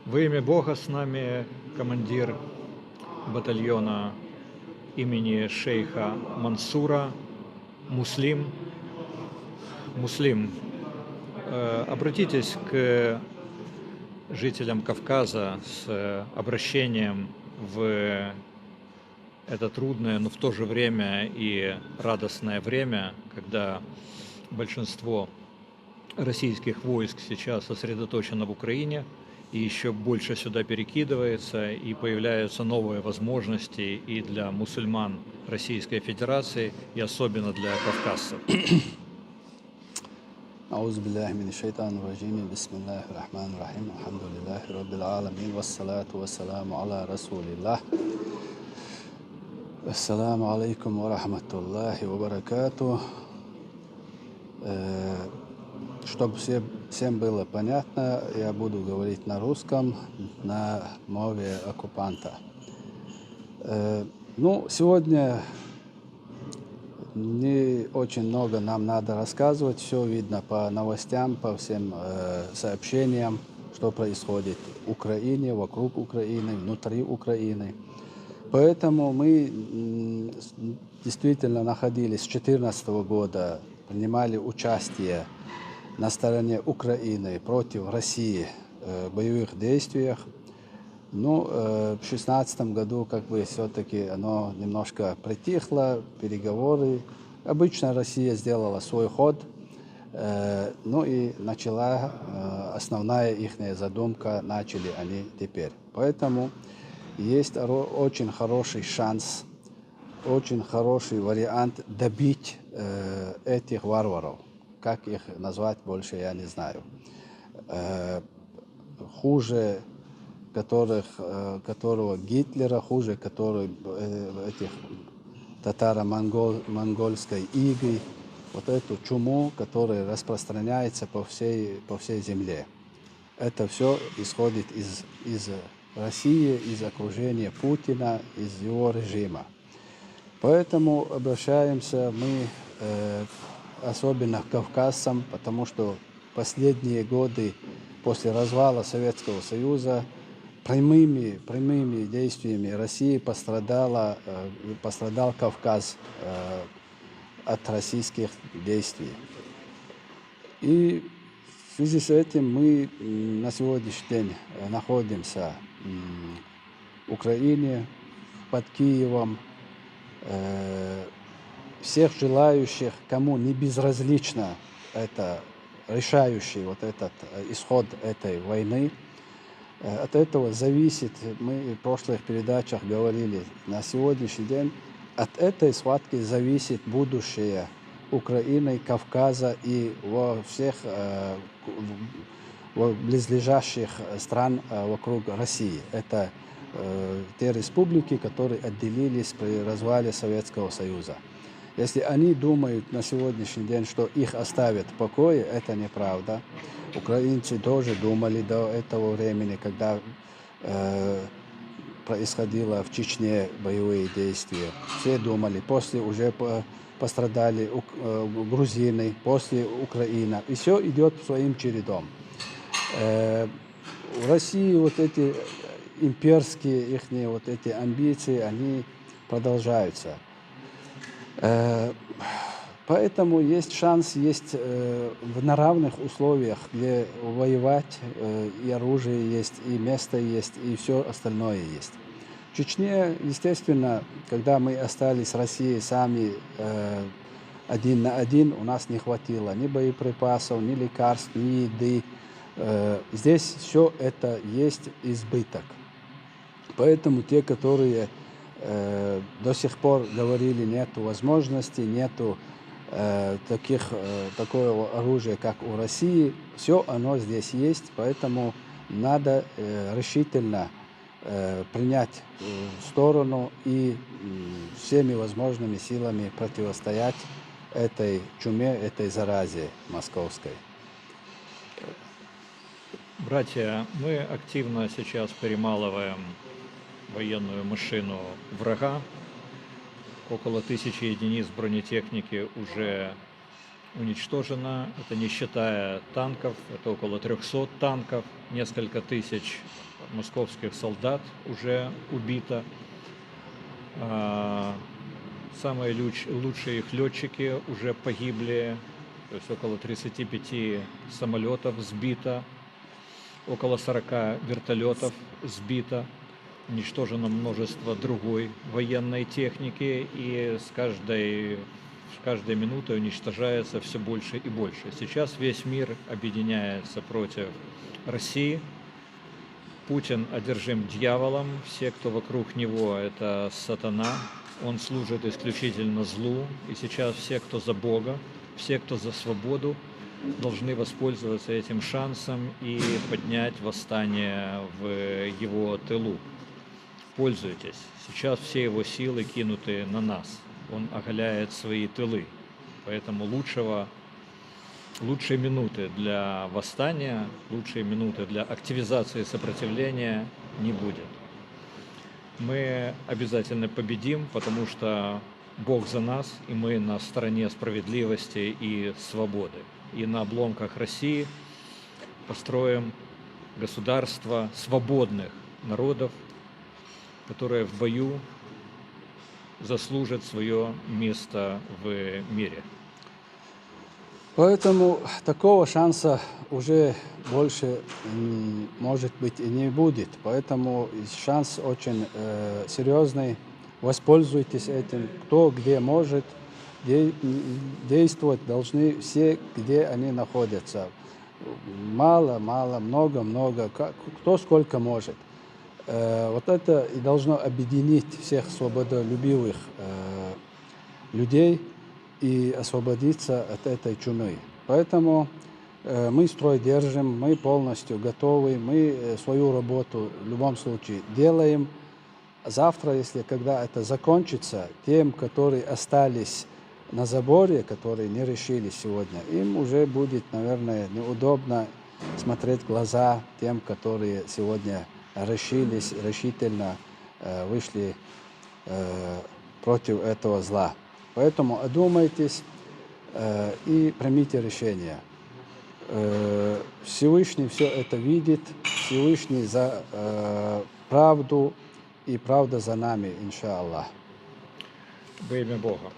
Во имя Бога с нами командир батальона имени шейха Мансура Муслим. Муслим, обратитесь к жителям Кавказа с обращением в это трудное, но в то же время и радостное время, когда большинство российских войск сейчас сосредоточено в Украине, и еще больше сюда перекидывается, и появляются новые возможности и для мусульман Российской Федерации, и особенно для кавказцев. أعوذ بالله من الشيطان الرجيم بسم الله الرحمن الرحيم الحمد لله رب العالمين والصلاة والسلام على رسول الله. Ассаламу алейкум ва рахматуллахи ва баракату. Чтобы всем было понятно, я буду говорить на русском, на мове оккупанта. Сегодня не очень много нам надо рассказывать, все видно по новостям, по всем сообщениям, что происходит в Украине, вокруг Украины, внутри Украины. Поэтому мы действительно находились с 2014 года, принимали участие на стороне Украины против России в боевых действиях. В 2016 году все-таки оно немножко притихло, переговоры. Обычно Россия сделала свой ход, и начала основная их задумка, начали они теперь. Поэтому есть очень хороший шанс, очень хороший вариант добить этих варваров. Как их назвать, больше я не знаю. Хуже которого Гитлера, хуже этих татаро-монгольской иги, вот эту чуму, которая распространяется по всей земле. Это все исходит из России, из окружения Путина, из его режима. Поэтому обращаемся мы особенно к кавказцам, потому что последние годы после развала Советского Союза прямыми действиями России пострадал Кавказ от российских действий. И в связи с этим мы на сегодняшний день находимся в Украине, под Киевом. Всех желающих, кому не безразлично это решающий вот этот исход этой войны, от этого зависит, мы в прошлых передачах говорили, на сегодняшний день от этой схватки зависит будущее Украины, Кавказа и во всех близлежащих стран вокруг России. Это те республики, которые отделились при развале Советского Союза. Если они думают на сегодняшний день, что их оставят в покое, это неправда. Украинцы тоже думали до этого времени, когда происходило в Чечне боевые действия. Все думали, после уже пострадали грузины, после Украина. И все идет своим чередом. В России вот эти имперские их вот эти амбиции, они продолжаются. Поэтому есть шанс, на равных условиях, где воевать, и оружие есть, и место есть, и все остальное есть. В Чечне, естественно, когда мы остались с Россией сами один на один, у нас не хватило ни боеприпасов, ни лекарств, ни еды. Здесь все это есть избыток. Поэтому те, которые до сих пор говорили, нету возможности, нету такого оружия, как у России, все оно здесь есть, поэтому надо решительно принять сторону и всеми возможными силами противостоять этой чуме, этой заразе московской. Братья, мы активно сейчас перемалываем военную машину врага. Около 1000 единиц бронетехники уже уничтожено. Это не считая танков, это около 300 танков, несколько тысяч московских солдат уже убито. Самые лучшие их летчики уже погибли, то есть около 35 самолетов сбито, около 40 вертолетов сбито, уничтожено множество другой военной техники, и с каждой минутой уничтожается все больше и больше. Сейчас весь мир объединяется против России. Путин одержим дьяволом, все, кто вокруг него, это сатана, он служит исключительно злу, и сейчас все, кто за Бога, все, кто за свободу, должны воспользоваться этим шансом и поднять восстание в его тылу. Пользуйтесь. Сейчас все его силы кинуты на нас. Он оголяет свои тылы. Поэтому лучшие минуты для восстания, лучшие минуты для активизации сопротивления не будет. Мы обязательно победим, потому что Бог за нас, и мы на стороне справедливости и свободы. И на обломках России построим государство свободных народов, которые в бою заслужат свое место в мире. Поэтому такого шанса уже больше, может быть, и не будет. Поэтому шанс очень серьезный. Воспользуйтесь этим. Кто где может действовать, должны все, где они находятся. Мало, много, кто сколько может. Вот это и должно объединить всех свободолюбивых людей и освободиться от этой чумы. Поэтому мы строй держим, мы полностью готовы, мы свою работу в любом случае делаем. Завтра, когда это закончится, тем, которые остались на заборе, которые не решили сегодня, им уже будет, наверное, неудобно смотреть в глаза тем, которые сегодня решительно вышли против этого зла. Поэтому одумайтесь и примите решение. Всевышний все это видит, Всевышний за правду, и правда за нами, иншаллах. Во имя Бога.